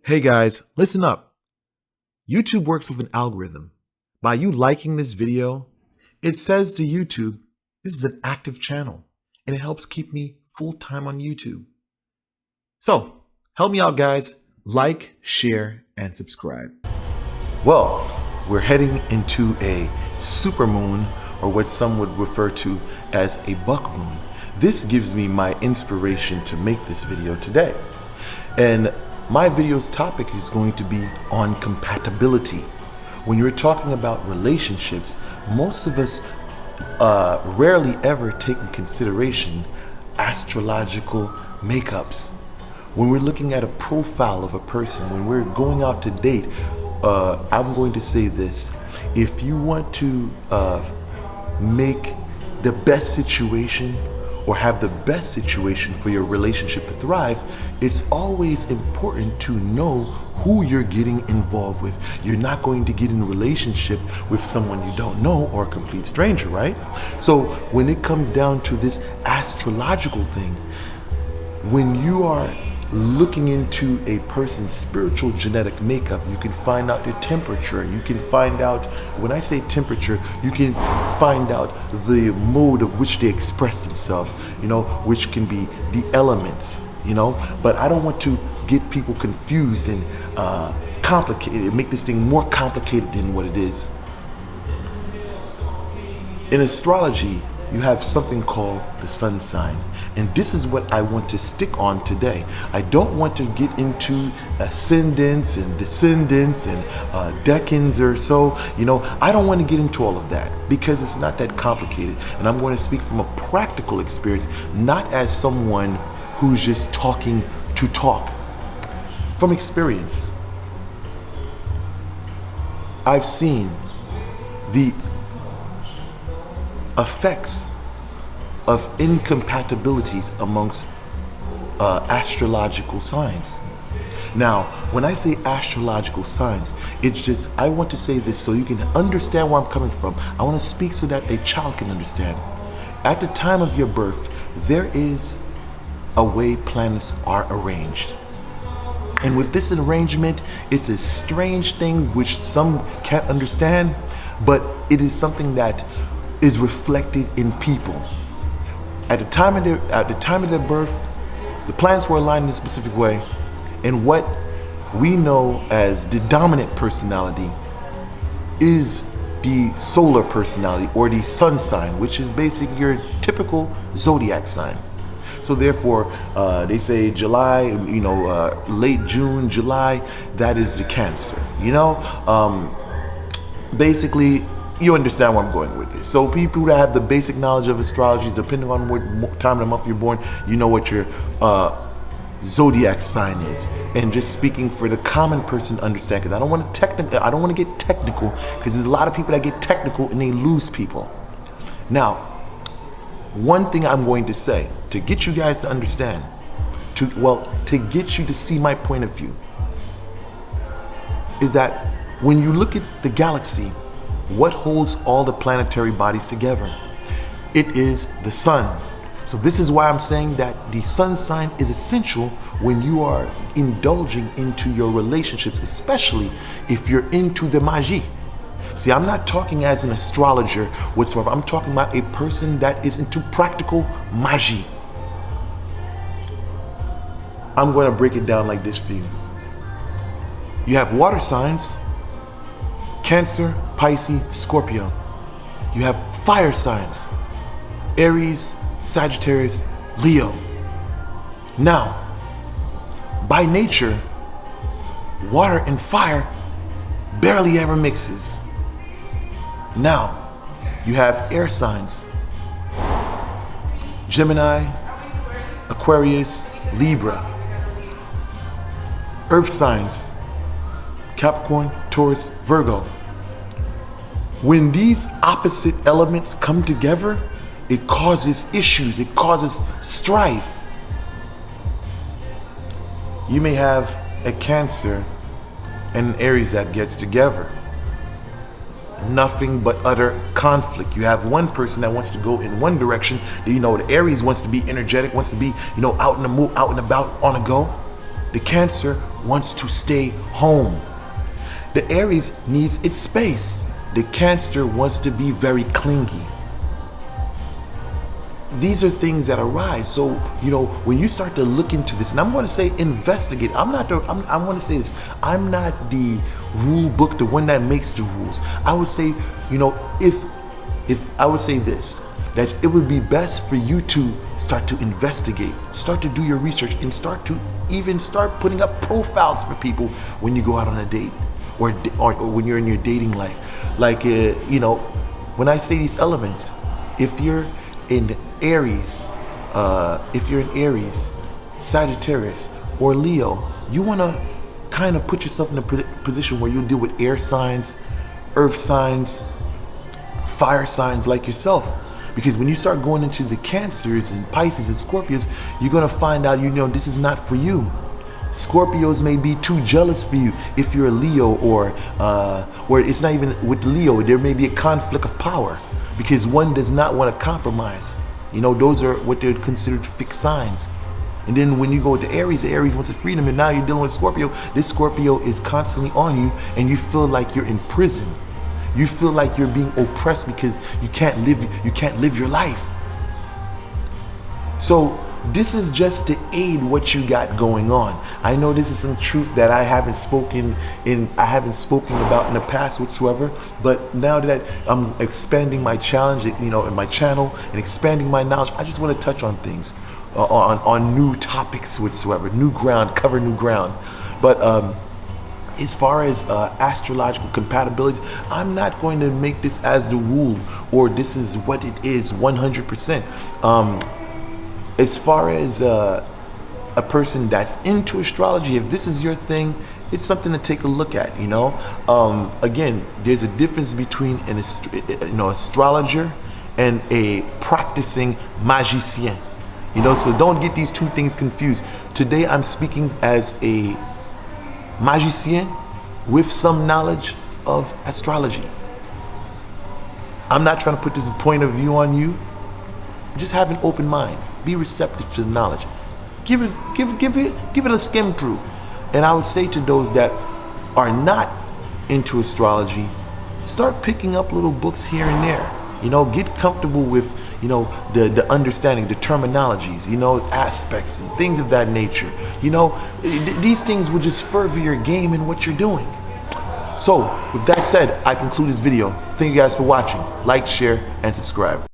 Hey guys, listen up. YouTube works with an algorithm. By you liking this video, it says to YouTube, this is an active channel, and it helps keep me full-time on YouTube. So, help me out guys. Like, share, and subscribe. Well, we're heading into a supermoon, or what some would refer to as a buck moon. This gives me my inspiration to make this video today. And my video's topic is going to be on compatibility. When you're talking about relationships, most of us rarely ever take in consideration astrological makeups. When we're looking at a profile of a person, when we're going out to date, I'm going to say this: if you want to make the best situation or have the best situation for your relationship to thrive, it's always important to know who you're getting involved with. You're not going to get in a relationship with someone you don't know or a complete stranger, right? So when it comes down to this astrological thing, when you are looking into a person's spiritual genetic makeup, you can find out their temperature. You can find out, when I say temperature, you can find out the mode of which they express themselves, which can be the elements, but I don't want to get people confused and complicated, make this thing more complicated than what it is. In astrology, you have something called the sun sign. And this is what I want to stick on today. I don't want to get into ascendants and descendants and decans or so. I don't want to get into all of that because it's not that complicated. And I'm going to speak from a practical experience, not as someone who's just talking to talk. From experience, I've seen the effects of incompatibilities amongst astrological signs. Now, when I say astrological signs, it's just, I want to say this so you can understand where I'm coming from. I want to speak so that a child can understand. At the time of your birth, there is a way planets are arranged. And with this arrangement, it's a strange thing which some can't understand, but it is something that is reflected in people. At the time of their birth, the planets were aligned in a specific way, and what we know as the dominant personality is the solar personality, or the sun sign, which is basically your typical zodiac sign. So therefore, they say July, late June, July, that is the Cancer. Basically, you understand where I'm going with this. So people that have the basic knowledge of astrology, depending on what time of the month you're born, you know what your zodiac sign is. And just speaking for the common person to understand, because I don't want to get technical, because there's a lot of people that get technical and they lose people. Now, one thing I'm going to say to get you guys to understand, to get you to see my point of view, is that when you look at the galaxy, what holds all the planetary bodies together? It is the sun. So this is why I'm saying that the sun sign is essential when you are indulging into your relationships, especially if you're into the magie. See, I'm not talking as an astrologer whatsoever. I'm talking about a person that is into practical magie. I'm going to break it down like this for you. You have water signs: Cancer, Pisces, Scorpio. You have fire signs: Aries, Sagittarius, Leo. Now, by nature, water and fire barely ever mixes. Now, you have air signs: Gemini, Aquarius, Libra. Earth signs: Capricorn, Taurus, Virgo. When these opposite elements come together, it causes issues, it causes strife. You may have a Cancer and an Aries that gets together. Nothing but utter conflict. You have one person that wants to go in one direction. The Aries wants to be energetic, wants to be, out in the move, out and about, on the go. The Cancer wants to stay home. The Aries needs its space. The Cancer wants to be very clingy. These are things that arise. So, when you start to look into this, and I'm going to say investigate. I want to say this. I'm not the rule book, the one that makes the rules. I would say, if I would say this, that it would be best for you to start to investigate, start to do your research, and start putting up profiles for people when you go out on a date, or when you're in your dating life. Like, when I say these elements, if you're in Aries, Sagittarius, or Leo, you want to kind of put yourself in a position where you deal with air signs, earth signs, fire signs like yourself. Because when you start going into the Cancers and Pisces and Scorpios, you're going to find out, this is not for you. Scorpios may be too jealous for you if you're a Leo, or it's not even with Leo. There may be a conflict of power because one does not want to compromise. Those are what they're considered fixed signs. And then when you go to Aries, the Aries wants a freedom, and now you're dealing with Scorpio. This Scorpio is constantly on you, and you feel like you're in prison. You feel like you're being oppressed because you can't live your life. So this is just to aid what you got going on. I know this is some truth that I haven't spoken about in the past whatsoever, but now that I'm expanding my challenge, in my channel, and expanding my knowledge, I just want to touch on things, on new topics whatsoever, cover new ground. But as far as astrological compatibility, I'm not going to make this as the rule, or this is what it is 100%. As far as a person that's into astrology, if this is your thing, it's something to take a look at. Again, there's a difference between an astrologer and a practicing magicien. So don't get these two things confused. Today I'm speaking as a magicien with some knowledge of astrology. I'm not trying to put this point of view on you. Just have an open mind. Be receptive to the knowledge. Give it a skim through. And I would say to those that are not into astrology, start picking up little books here and there. Get comfortable with the understanding, the terminologies, aspects and things of that nature. These things will just further your game in what you're doing. So with that said, I conclude this video. Thank you guys for watching. Like, share, and subscribe.